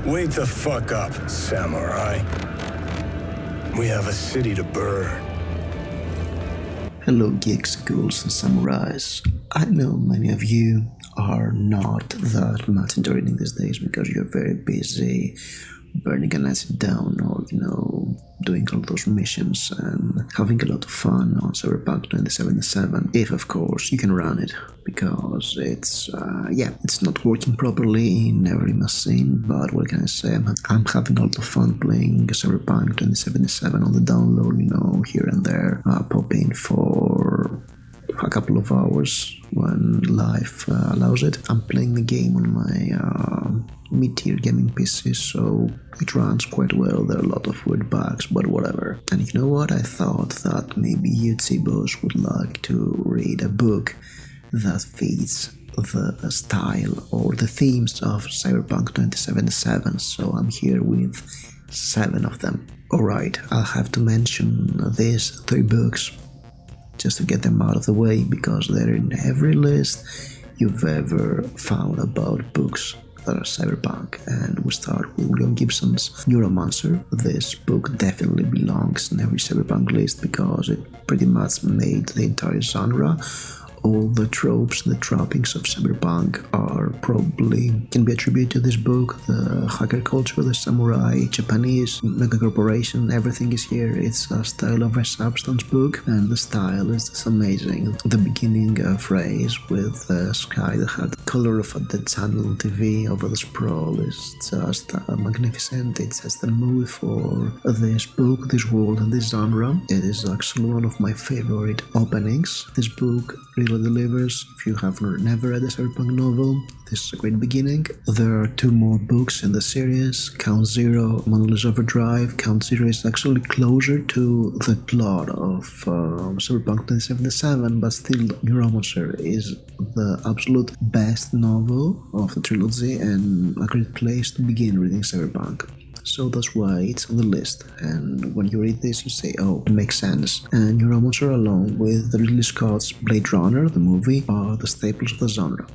Wake the fuck up, samurai. We have a city to burn. Hello geeks, ghouls and samurais. I know many of you are not that much into reading these days because you're very busy burning an acid down or, doing all those missions and having a lot of fun on Cyberpunk 2077, if of course you can run it, because it's not working properly in every machine, but what can I say, I'm having a lot of fun playing Cyberpunk 2077 on the download, here and there, pop in for a couple of hours when life allows it. I'm playing the game on my mid-tier gaming PC, so it runs quite well. There are a lot of weird bugs, but whatever. And you know what? I thought that maybe you Tsibos would like to read a book that fits the style or the themes of Cyberpunk 2077, so I'm here with 7 of them. Alright, I'll have to mention these 3 books just to get them out of the way, because they're in every list you've ever found about books that are cyberpunk. And we start with William Gibson's Neuromancer. This book definitely belongs in every cyberpunk list because it pretty much made the entire genre. All the tropes, the trappings of cyberpunk can be attributed to this book. The hacker culture, the samurai, Japanese, mega corporation, everything is here. It's a style of a substance book, and the style is just amazing. The beginning phrase with the sky that had the color of a dead channel TV over the sprawl is just magnificent. It's just the mood for this book, this world, and this genre. It is actually one of my favorite openings. This book really delivers. If you have never read a cyberpunk novel, this is a great beginning. There are 2 more books in the series, Count Zero, Monolith Overdrive. Count Zero is actually closer to the plot of Cyberpunk 2077, but still Neuromancer is the absolute best novel of the trilogy and a great place to begin reading cyberpunk. So that's why it's on the list, and when you read this you say, oh, it makes sense. And Neuromancer, along with Ridley Scott's Blade Runner, the movie, are the staples of the genre.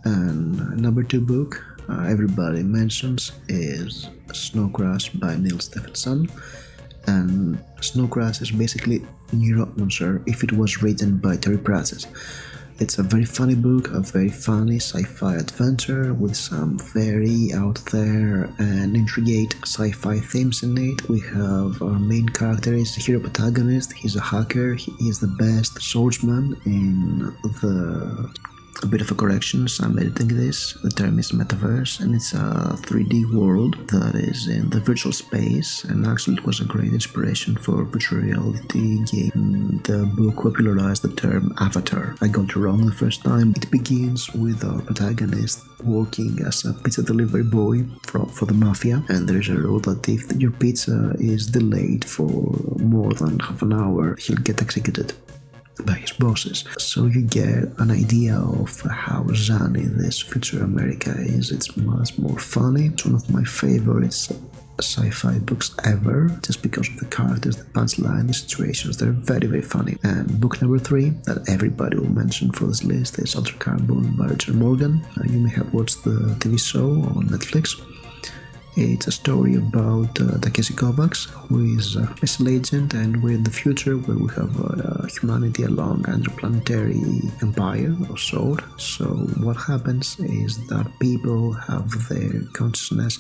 And number 2 book everybody mentions is Snowcrash by Neil Stephenson, and Snowcrash is basically Neuromancer if it was written by Terry Pratchett. It's a very funny book, a very funny sci-fi adventure with some very out there and intricate sci-fi themes in it. We have our main character is the hero protagonist. He's a hacker. He is the best swordsman in a bit of a correction, so I'm editing this. The term is metaverse, and it's a 3D world that is in the virtual space, and actually it was a great inspiration for virtual reality game. The book popularized the term avatar. I got it wrong the first time. It begins with our protagonist working as a pizza delivery boy for the mafia, and there is a rule that if your pizza is delayed for more than half an hour, he'll get executed by his bosses. So you get an idea of how zany this future America is. It's much more funny. It's one of my favorites sci-fi books ever, just because of the characters, the punchline, the situations. They're very, very funny. And book number 3 that everybody will mention for this list is Altered Carbon by Richard Morgan. You may have watched the TV show on Netflix. It's a story about Takeshi Kovacs, who is a special agent, and we're in the future where we have humanity along an interplanetary empire or sort. So what happens is that people have their consciousness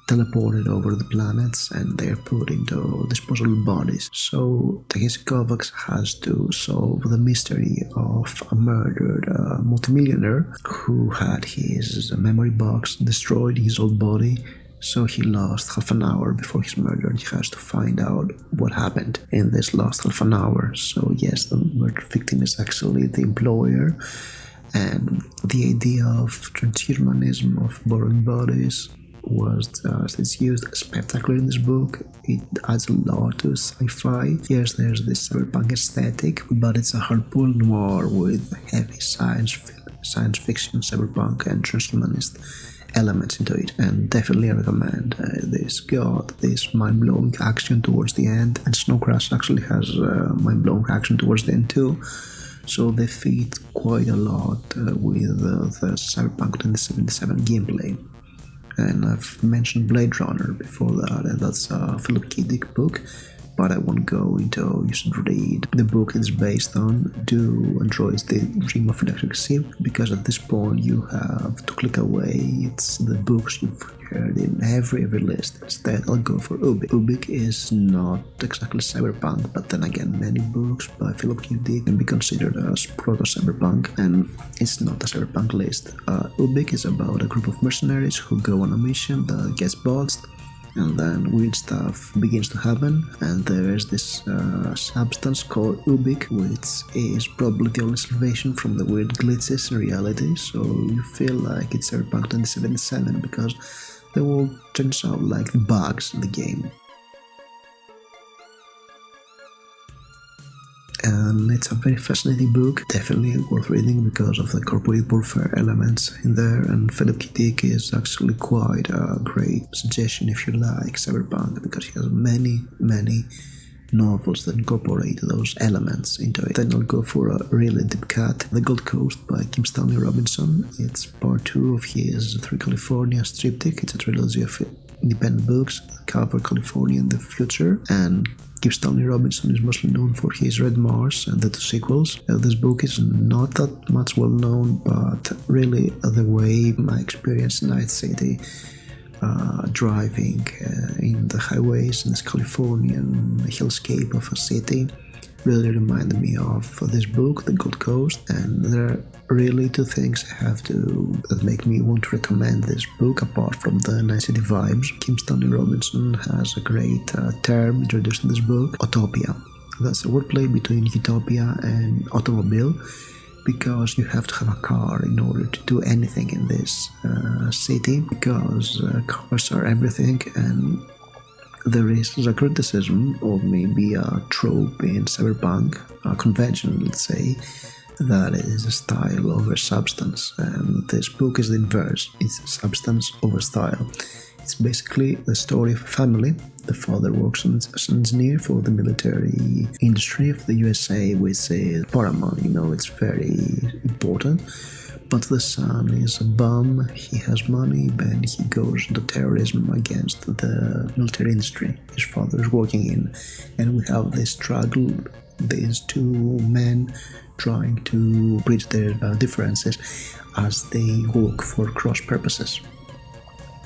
teleported over the planets and they're put into disposable bodies. So Takeshi Kovacs has to solve the mystery of a murdered multimillionaire who had his memory box destroyed in his old body. So he lost half an hour before his murder. He has to find out what happened in this last half an hour. So yes, the murder victim is actually the employer, and the idea of transhumanism, of borrowing bodies, it's used spectacularly in this book. It adds a lot to sci-fi. Yes, there's this cyberpunk aesthetic, but it's a hardboiled noir with heavy science fiction, cyberpunk, and transhumanist elements into it, and definitely I recommend this. Got this mind-blowing action towards the end, and Snow Crash actually has mind-blowing action towards the end too, so they fit quite a lot with the Cyberpunk 2077 gameplay. and I've mentioned Blade Runner before that, and that's a Philip K. Dick book, but I won't go into. You should read the book it's based on. Do enjoy the Dream of Electric Sheep, because at this point you have to click away. It's the books you've heard in every list. Instead, I'll go for Ubik. Ubik is not exactly cyberpunk, but then again, many books by Philip K. Dick can be considered as proto-cyberpunk, and it's not a cyberpunk list. Ubik is about a group of mercenaries who go on a mission that gets botched, and then weird stuff begins to happen, and there's this substance called Ubik, which is probably the only salvation from the weird glitches in reality, so you feel like it's Cyberpunk 2077 because the world turns out like the bugs in the game. And it's a very fascinating book, definitely worth reading because of the corporate warfare elements in there, and Philip K. Dick is actually quite a great suggestion if you like cyberpunk, because he has many novels that incorporate those elements into it. Then I'll go for a really deep cut, The Gold Coast by Kim Stanley Robinson. It's part 2 of his Through California triptych. It's a trilogy of independent books that cover California in the future, and Kim Stanley Robinson is mostly known for his Red Mars and the 2 sequels. This book is not that much well known, but really the way my experience in Night City, driving in the highways in this Californian hellscape of a city, really reminded me of this book, The Gold Coast, and there are really 2 things I have that make me want to recommend this book apart from the Night City vibes. Kim Stanley Robinson has a great term introduced in this book, utopia. That's a wordplay between utopia and automobile, because you have to have a car in order to do anything in this city, because cars are everything, and there is a criticism, or maybe a trope in cyberpunk, a convention, let's say, that is a style over substance, and this book is the inverse. It's substance over style. It's basically the story of a family. The father works as an engineer for the military industry of the USA, which is paramount, it's very important. But the son is a bum, he has money, and he goes into terrorism against the military industry his father is working in. And we have this struggle, these 2 men trying to bridge their differences as they work for cross purposes.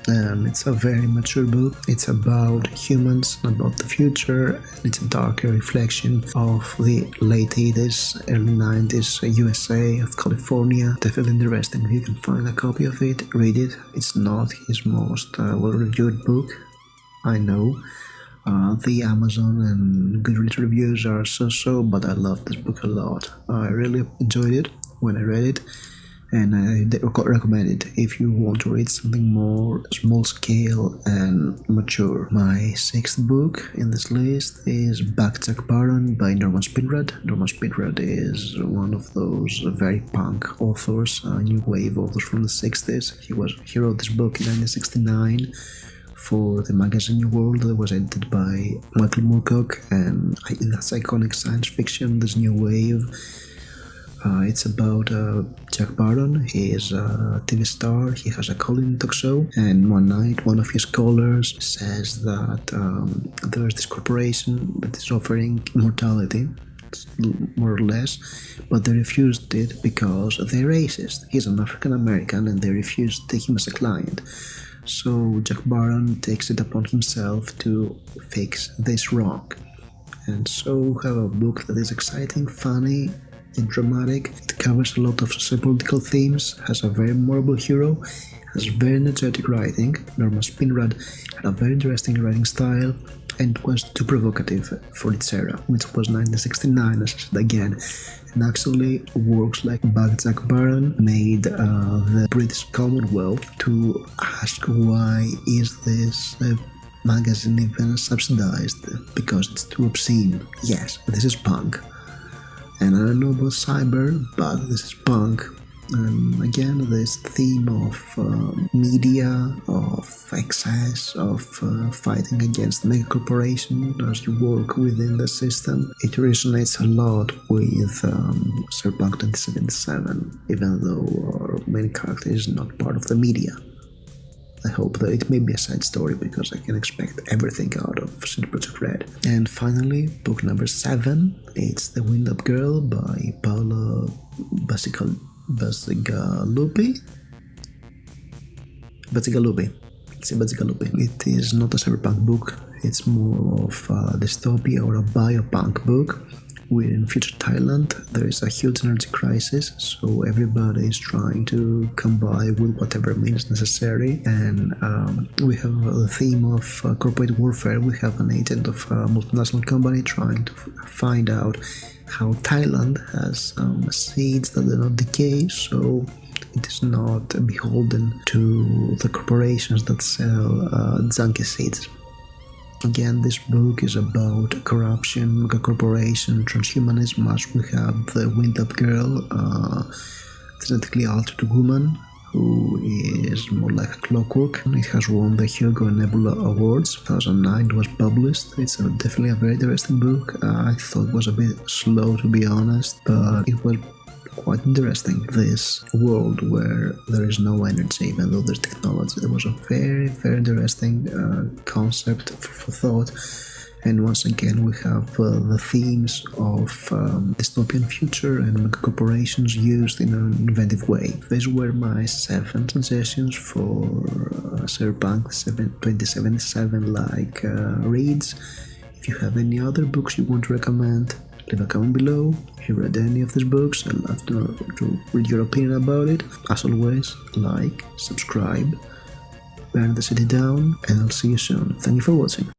It's a very mature book. It's about humans, about the future, and it's a darker reflection of the late 80s, early 90s USA of California. Definitely interesting. If you can find a copy of it, read it. It's not his most well-reviewed book, I know. The Amazon and Goodreads reviews are so-so, but I love this book a lot. I really enjoyed it when I read it, and I recommend it if you want to read something more small scale and mature. My 6th book in this list is Backtrack Baron by Norman Spinrad. Norman Spinrad is one of those very punk authors, new wave authors from the 60s. He wrote this book in 1969 for the magazine New World that was edited by Michael Moorcock, and that's iconic science fiction, this new wave. It's about Jack Baron. He is a TV star, he has a call-in talk show, and one night one of his callers says that there's this corporation that is offering immortality, more or less, but they refused it because they're racist. He's an African American and they refused to take him as a client. So Jack Baron takes it upon himself to fix this wrong. And so we have a book that is exciting, funny, and dramatic. It covers a lot of socio-political themes, has a very memorable hero, has very energetic writing. Norman Spinrad had a very interesting writing style, and was too provocative for its era, which was 1969, as I said again, and actually works like Backtrack Baron made the British Commonwealth to ask why is this magazine even subsidized, because it's too obscene. Yes, this is punk. And I don't know about cyber, but this is punk. And again, this theme of media, of excess, of fighting against mega corporation as you work within the system, it resonates a lot with Cyberpunk 2077, even though our main character is not part of the media. I hope that it may be a side story because I can expect everything out of CD Progect Red. And finally, book number 7, it's The Wind Up Girl by Paolo Bacigalupi. It is not a cyberpunk book, it's more of a dystopia or a biopunk book. We're in future Thailand, there is a huge energy crisis, so everybody is trying to come by with whatever means necessary, and we have the theme of corporate warfare. We have an agent of a multinational company trying to find out how Thailand has seeds that do not decay, so it is not beholden to the corporations that sell junkie seeds. Again, this book is about corruption, corporation, transhumanism, as we have the Wind Up Girl, genetically altered woman who is more like a clockwork. It has won the Hugo and Nebula Awards. 2009 it was published. It's definitely a very interesting book. I thought it was a bit slow, to be honest, but it was quite interesting. This world where there is no energy even though there's technology. There was a very interesting concept for thought, and once again we have the themes of dystopian future and mega corporations used in an inventive way. These were my 7 suggestions for Cyberpunk 2077 reads. If you have any other books you want to recommend, leave a comment below. If you read any of these books, I'd love to read your opinion about it. As always, like, subscribe, burn the city down, and I'll see you soon. Thank you for watching.